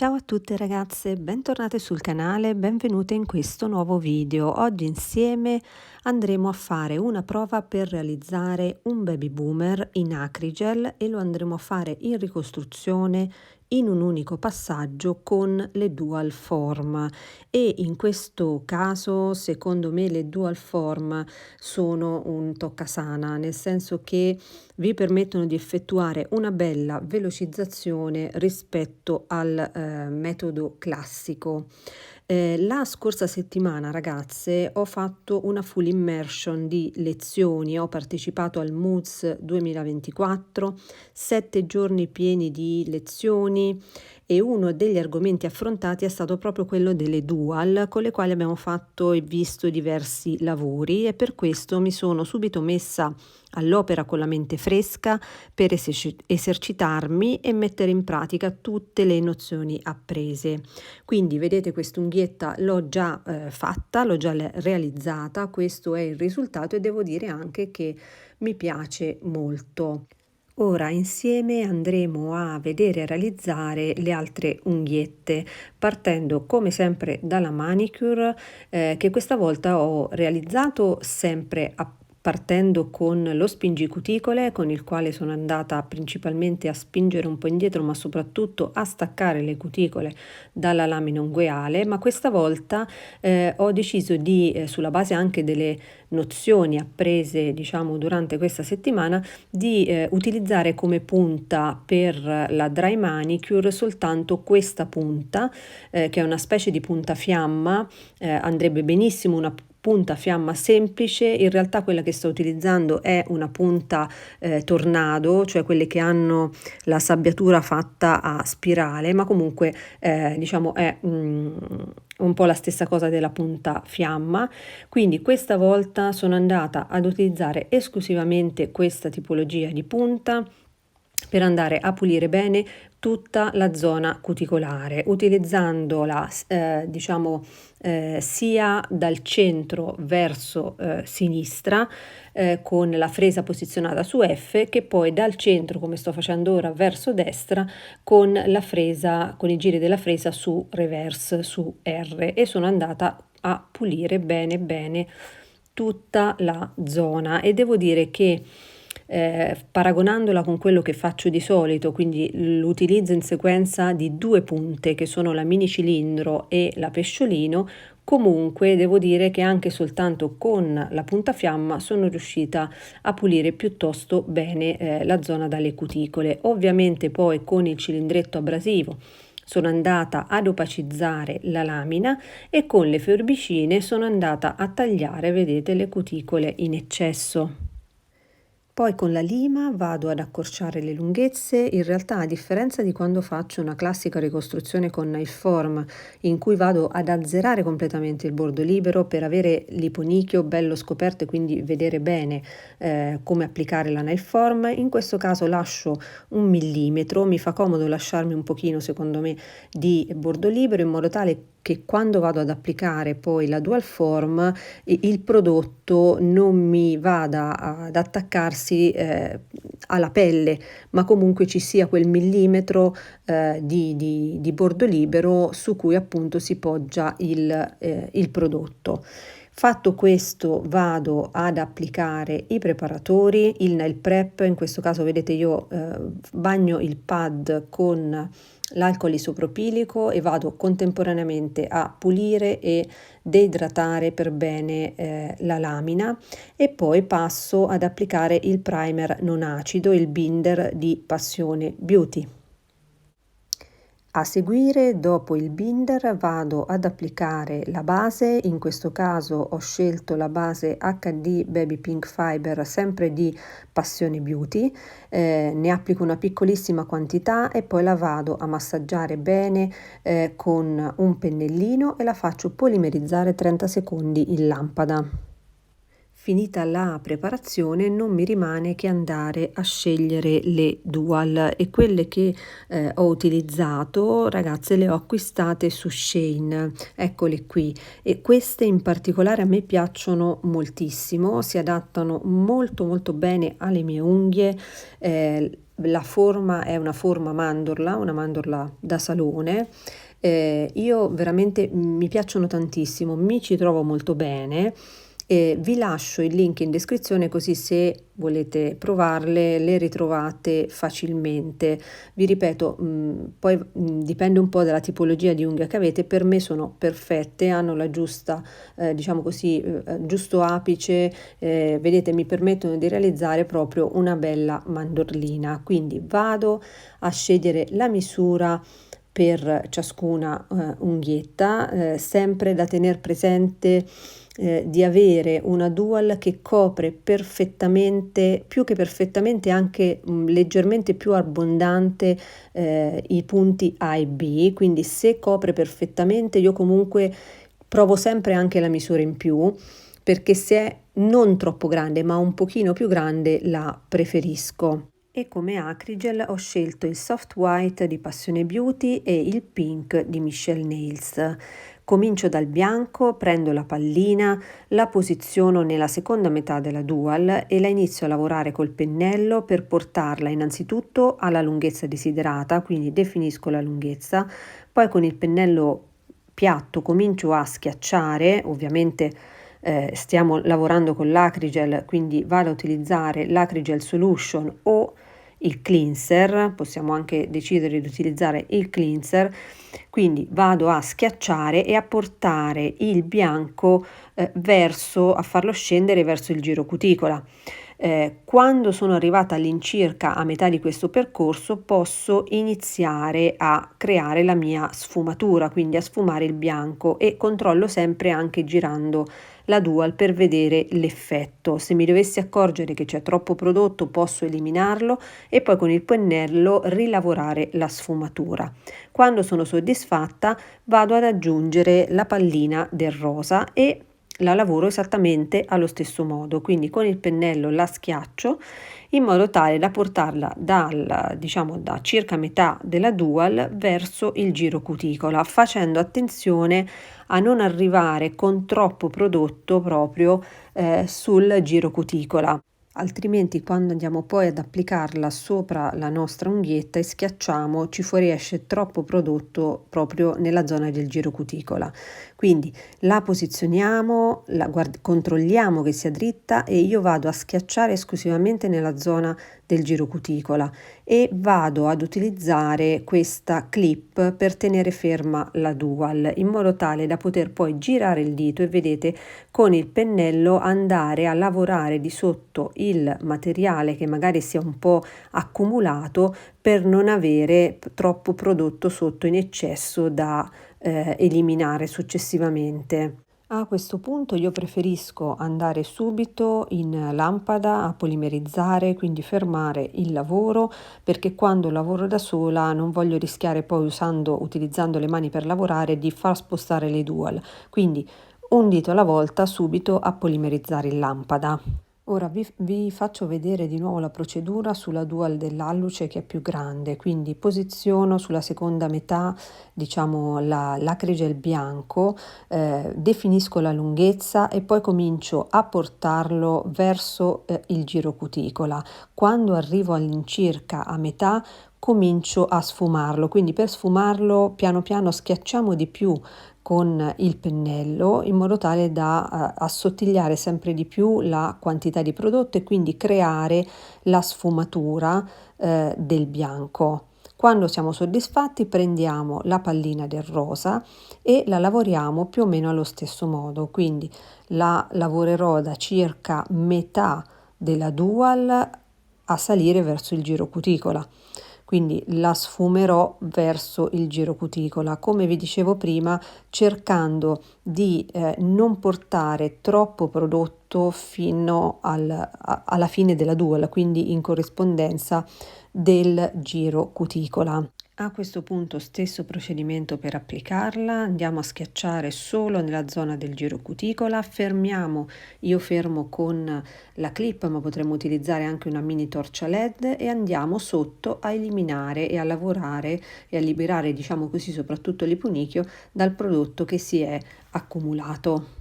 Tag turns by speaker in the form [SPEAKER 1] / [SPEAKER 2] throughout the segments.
[SPEAKER 1] Ciao a tutte ragazze, bentornate sul canale, benvenute in questo nuovo video. Oggi insieme andremo a fare una prova per realizzare un baby boomer in acrigel e lo andremo a fare in ricostruzione in un unico passaggio con le dual form e in questo caso secondo me le dual form sono un toccasana, nel senso che vi permettono di effettuare una bella velocizzazione rispetto al metodo classico. La scorsa settimana, ragazze, ho fatto una full immersion di lezioni, ho partecipato al MOODS 2024, 7 giorni pieni di lezioni e uno degli argomenti affrontati è stato proprio quello delle dual, con le quali abbiamo fatto e visto diversi lavori e per questo mi sono subito messa all'opera con la mente fresca per esercitarmi e mettere in pratica tutte le nozioni apprese. Quindi vedete quest'unghietta l'ho già fatta, l'ho già realizzata, questo è il risultato e devo dire anche che mi piace molto. Ora insieme andremo a vedere realizzare le altre unghiette partendo come sempre dalla manicure che questa volta ho realizzato sempre partendo con lo spingicuticole con il quale sono andata principalmente a spingere un po' indietro ma soprattutto a staccare le cuticole dalla lamina ungueale, ma questa volta ho deciso di sulla base anche delle nozioni apprese diciamo durante questa settimana di utilizzare come punta per la dry manicure soltanto questa punta che è una specie di punta fiamma, andrebbe benissimo una punta fiamma semplice. In realtà quella che sto utilizzando è una punta tornado, cioè quelle che hanno la sabbiatura fatta a spirale, ma comunque diciamo è un po' la stessa cosa della punta fiamma. Quindi questa volta sono andata ad utilizzare esclusivamente questa tipologia di punta per andare a pulire bene tutta la zona cuticolare, utilizzandola diciamo sia dal centro verso sinistra con la fresa posizionata su F, che poi dal centro, come sto facendo ora, verso destra con la fresa, con i giri della fresa su reverse, su R, e sono andata a pulire bene bene tutta la zona e devo dire che paragonandola con quello che faccio di solito, quindi l'utilizzo in sequenza di due punte che sono la mini cilindro e la pesciolino, comunque devo dire che anche soltanto con la punta fiamma sono riuscita a pulire piuttosto bene la zona dalle cuticole. Ovviamente poi con il cilindretto abrasivo sono andata ad opacizzare la lamina e con le forbicine sono andata a tagliare, vedete, le cuticole in eccesso. Poi con la lima vado ad accorciare le lunghezze. In realtà, a differenza di quando faccio una classica ricostruzione con knife form in cui vado ad azzerare completamente il bordo libero per avere l'iponicchio bello scoperto e quindi vedere bene come applicare la knife form, in questo caso lascio 1 millimetro, mi fa comodo lasciarmi un pochino secondo me di bordo libero in modo tale che quando vado ad applicare poi la dual form il prodotto non mi vada ad attaccarsi alla pelle, ma comunque ci sia quel millimetro di bordo libero su cui appunto si poggia il prodotto. Fatto questo vado ad applicare i preparatori, il nail prep, in questo caso vedete io bagno il pad con l'alcol isopropilico e vado contemporaneamente a pulire e deidratare per bene la lamina e poi passo ad applicare il primer non acido, il binder di Passione Beauty. A seguire, dopo il binder, vado ad applicare la base, in questo caso ho scelto la base HD Baby Pink Fiber, sempre di Passione Beauty, ne applico una piccolissima quantità e poi la vado a massaggiare bene con un pennellino e la faccio polimerizzare 30 secondi in lampada. Finita la preparazione non mi rimane che andare a scegliere le Dual, e quelle che ho utilizzato, ragazze, le ho acquistate su Shein, eccole qui, e queste in particolare a me piacciono moltissimo, si adattano molto molto bene alle mie unghie. La forma è una mandorla da salone. Io veramente mi piacciono tantissimo, mi ci trovo molto bene. Vi lascio il link in descrizione, così se volete provarle le ritrovate facilmente. Vi ripeto, poi dipende un po' dalla tipologia di unghia che avete. Per me sono perfette, hanno la giusta, diciamo così, giusto apice, vedete, mi permettono di realizzare proprio una bella mandorlina. Quindi vado a scegliere la misura per ciascuna unghietta, sempre da tenere presente di avere una Dual che copre perfettamente, più che perfettamente, anche leggermente più abbondante i punti A e B. Quindi se copre perfettamente, io comunque provo sempre anche la misura in più, perché se è non troppo grande ma un pochino più grande la preferisco. E come Acrigel ho scelto il Soft White di Passione Beauty e il Pink di Michelle Nails. Comincio dal bianco, prendo la pallina, la posiziono nella seconda metà della Dual e la inizio a lavorare col pennello per portarla innanzitutto alla lunghezza desiderata, quindi definisco la lunghezza, poi con il pennello piatto comincio a schiacciare, ovviamente stiamo lavorando con l'Acrigel, quindi vado a utilizzare l'Acrigel Solution o il cleanser, possiamo anche decidere di utilizzare il cleanser. Quindi vado a schiacciare e a portare il bianco a farlo scendere verso il giro cuticola. Quando sono arrivata all'incirca a metà di questo percorso posso iniziare a creare la mia sfumatura, quindi a sfumare il bianco, e controllo sempre anche girando la Dual per vedere l'effetto. Se mi dovessi accorgere che c'è troppo prodotto posso eliminarlo e poi con il pennello rilavorare la sfumatura. Quando sono soddisfatta vado ad aggiungere la pallina del rosa e la lavoro esattamente allo stesso modo, quindi con il pennello la schiaccio in modo tale da portarla diciamo da circa metà della Dual verso il giro cuticola, facendo attenzione a non arrivare con troppo prodotto proprio sul giro cuticola. Altrimenti quando andiamo poi ad applicarla sopra la nostra unghietta e schiacciamo, ci fuoriesce troppo prodotto proprio nella zona del giro cuticola. Quindi la posizioniamo, controlliamo che sia dritta e io vado a schiacciare esclusivamente nella zona del giro cuticola e vado ad utilizzare questa clip per tenere ferma la Dual in modo tale da poter poi girare il dito e vedete con il pennello andare a lavorare di sotto il materiale che magari sia un po' accumulato, per non avere troppo prodotto sotto in eccesso da eliminare successivamente. A questo punto io preferisco andare subito in lampada a polimerizzare, quindi fermare il lavoro, perché quando lavoro da sola non voglio rischiare poi utilizzando le mani per lavorare di far spostare le Dual. Quindi un dito alla volta subito a polimerizzare in lampada. Ora vi faccio vedere di nuovo la procedura sulla Dual dell'alluce, che è più grande, quindi posiziono sulla seconda metà, diciamo, l'acrigel bianco, definisco la lunghezza e poi comincio a portarlo verso il giro cuticola. Quando arrivo all'incirca a metà comincio a sfumarlo, quindi per sfumarlo piano piano schiacciamo di più con il pennello in modo tale da assottigliare sempre di più la quantità di prodotto e quindi creare la sfumatura del bianco. Quando siamo soddisfatti prendiamo la pallina del rosa e la lavoriamo più o meno allo stesso modo, quindi la lavorerò da circa metà della Dual a salire verso il giro cuticola. Quindi la sfumerò verso il giro cuticola, come vi dicevo prima, cercando di non portare troppo prodotto fino alla fine della Dual, quindi in corrispondenza del giro cuticola. A questo punto stesso procedimento per applicarla, andiamo a schiacciare solo nella zona del girocuticola, fermiamo, io fermo con la clip, ma potremmo utilizzare anche una mini torcia LED e andiamo sotto a eliminare e a lavorare e a liberare, diciamo così, soprattutto l'ipunicchio dal prodotto che si è accumulato.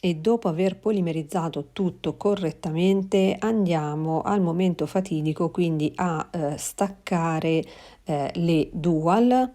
[SPEAKER 1] E dopo aver polimerizzato tutto correttamente andiamo al momento fatidico, quindi a staccare le dual.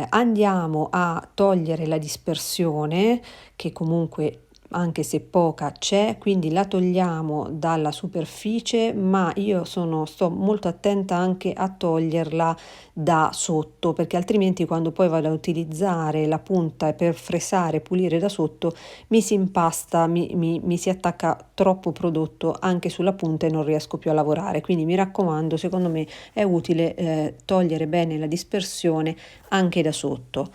[SPEAKER 1] Andiamo a togliere la dispersione che comunque anche se poca c'è, quindi la togliamo dalla superficie, ma io sto molto attenta anche a toglierla da sotto, perché altrimenti quando poi vado a utilizzare la punta per fresare, pulire da sotto, mi si impasta, mi si attacca troppo prodotto anche sulla punta e non riesco più a lavorare. Quindi mi raccomando, secondo me è utile togliere bene la dispersione anche da sotto.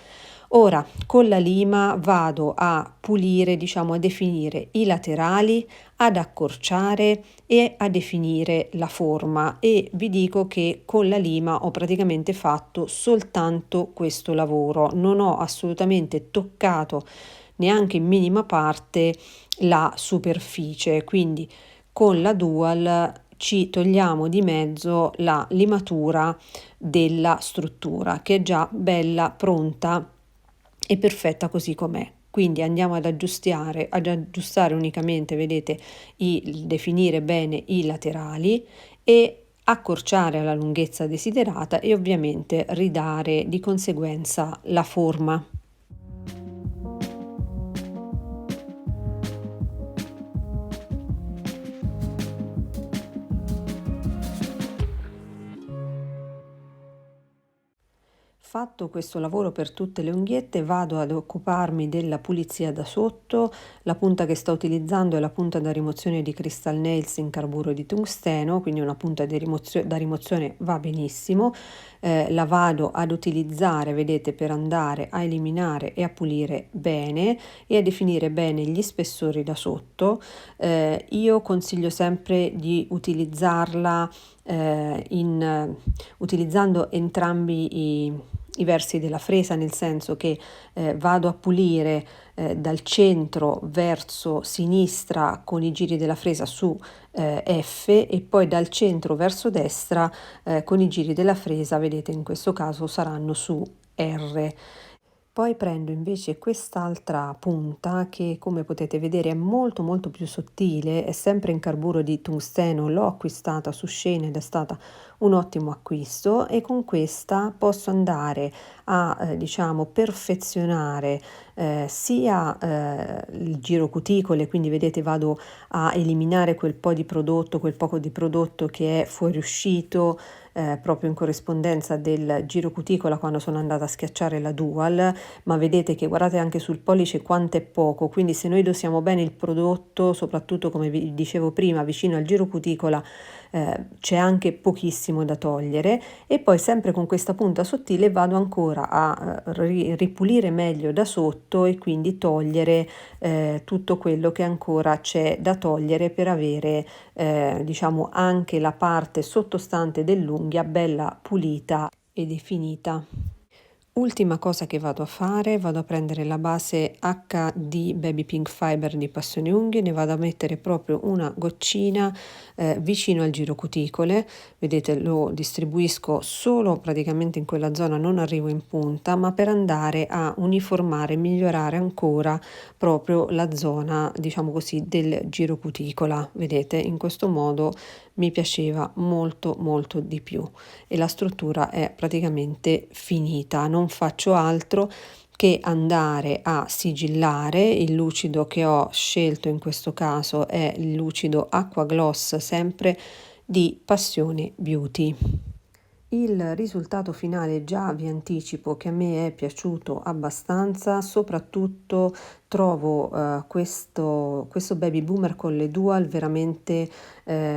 [SPEAKER 1] Ora con la lima vado a pulire, diciamo a definire i laterali, ad accorciare e a definire la forma, e vi dico che con la lima ho praticamente fatto soltanto questo lavoro, non ho assolutamente toccato neanche in minima parte la superficie, quindi con la dual ci togliamo di mezzo la limatura della struttura che è già bella pronta e perfetta così com'è. Quindi andiamo ad aggiustare unicamente, vedete, definire bene i laterali e accorciare alla lunghezza desiderata e ovviamente ridare di conseguenza la forma. Fatto questo lavoro per tutte le unghiette, vado ad occuparmi della pulizia da sotto. La punta che sto utilizzando è la punta da rimozione di Crystal Nails in carburo di tungsteno, quindi una punta da rimozione va benissimo. La vado ad utilizzare, vedete, per andare a eliminare e a pulire bene e a definire bene gli spessori da sotto. Io consiglio sempre di utilizzarla utilizzando entrambi i versi della fresa, nel senso che vado a pulire dal centro verso sinistra con i giri della fresa su F e poi dal centro verso destra con i giri della fresa, vedete in questo caso saranno su R. Poi prendo invece quest'altra punta che, come potete vedere, è molto più sottile, è sempre in carburo di tungsteno, l'ho acquistata su Shein ed è stata un ottimo acquisto, e con questa posso andare a diciamo perfezionare sia il giro cuticole, quindi vedete vado a eliminare quel poco di prodotto che è fuoriuscito proprio in corrispondenza del giro cuticola quando sono andata a schiacciare la dual, ma vedete che guardate anche sul pollice quanto è poco, quindi se noi dosiamo bene il prodotto, soprattutto come vi dicevo prima vicino al giro cuticola, c'è anche pochissimo da togliere. E poi sempre con questa punta sottile vado ancora a ripulire meglio da sotto e quindi togliere tutto quello che ancora c'è da togliere per avere diciamo anche la parte sottostante dell'unghia bella pulita e definita. Ultima cosa che vado a fare, vado a prendere la base HD Baby Pink Fiber di Passione Unghie, ne vado a mettere proprio una goccina vicino al giro cuticole, vedete lo distribuisco solo praticamente in quella zona, non arrivo in punta, ma per andare a uniformare, migliorare ancora proprio la zona, diciamo così, del giro cuticola, vedete, in questo modo mi piaceva molto di più e la struttura è praticamente finita, non faccio altro che andare a sigillare. Il lucido che ho scelto in questo caso è il lucido Aqua Gloss, sempre di Passione Beauty. Il risultato finale già vi anticipo che a me è piaciuto abbastanza, soprattutto trovo questo baby boomer con le dual veramente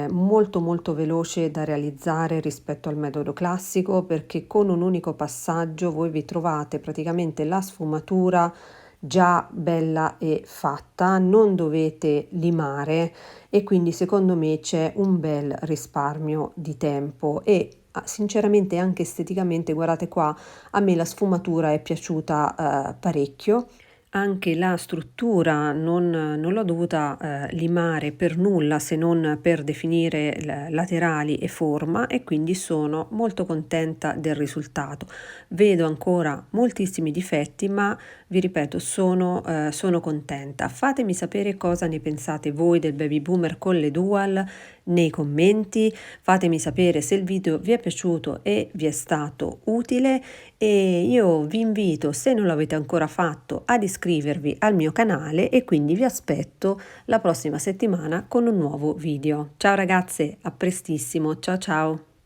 [SPEAKER 1] molto veloce da realizzare rispetto al metodo classico, perché con un unico passaggio voi vi trovate praticamente la sfumatura già bella e fatta, non dovete limare e quindi secondo me c'è un bel risparmio di tempo e sinceramente anche esteticamente, guardate qua, a me la sfumatura è piaciuta parecchio. Anche la struttura non l'ho dovuta limare per nulla se non per definire laterali e forma, e quindi sono molto contenta del risultato. Vedo ancora moltissimi difetti, ma vi ripeto, sono contenta. Fatemi sapere cosa ne pensate voi del baby boomer con le dual nei commenti, fatemi sapere se il video vi è piaciuto e vi è stato utile, e io vi invito, se non l'avete ancora fatto, ad iscrivervi al mio canale, e quindi vi aspetto la prossima settimana con un nuovo video. Ciao ragazze, a prestissimo, ciao ciao!